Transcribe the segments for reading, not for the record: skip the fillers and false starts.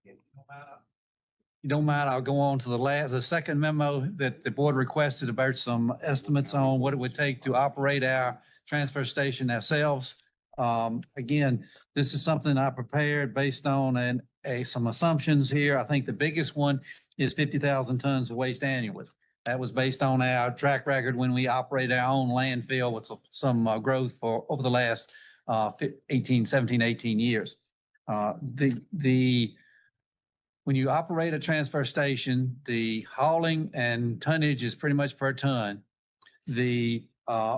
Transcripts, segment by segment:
you don't mind, I'll go on to the second memo that the board requested about some estimates on what it would take to operate our transfer station ourselves. Again, this is something I prepared based on some assumptions here. I think the biggest one is 50,000 tons of waste annually. That was based on our track record when we operate our own landfill with some growth for over the last 17, 18 years. When you operate a transfer station, the hauling and tonnage is pretty much per ton.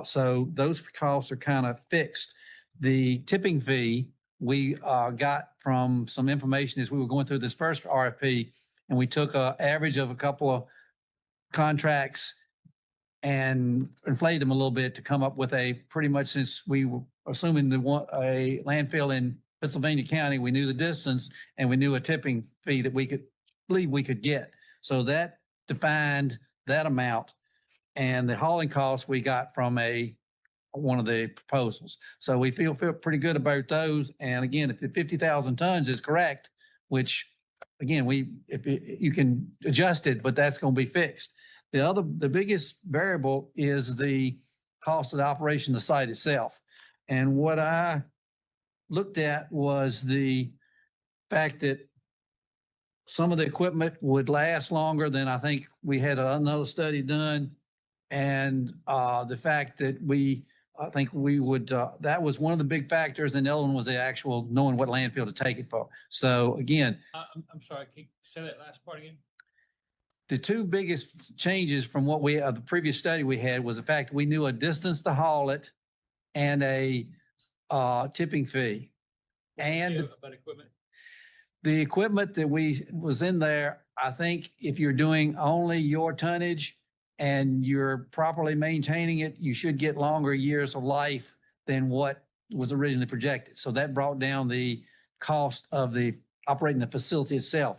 So those costs are kind of fixed. The tipping fee we got from some information as we were going through this first RFP, and we took an average of a couple of contracts and inflated them a little bit to come up with a pretty much, since we were assuming a landfill in Pennsylvania County, we knew the distance and we knew a tipping fee that we could get. So that defined that amount, and the hauling costs we got from one of the proposals. So we feel pretty good about those. And again, if the 50,000 tons is correct, which again, you can adjust it, but that's going to be fixed. The biggest variable is the cost of the operation of the site itself. And what I looked at was the fact that some of the equipment would last longer than I think we had another study done. And the fact that I think we would, that was one of the big factors. And the other one was the actual knowing what landfill to take it for. So again, I'm sorry, can you say that last part again? The two biggest changes from what the previous study we had was the fact we knew a distance to haul it and a tipping fee. And about equipment? The equipment that was in there, I think if you're doing only your tonnage and you're properly maintaining it, you should get longer years of life than what was originally projected. So that brought down the cost of operating the facility itself.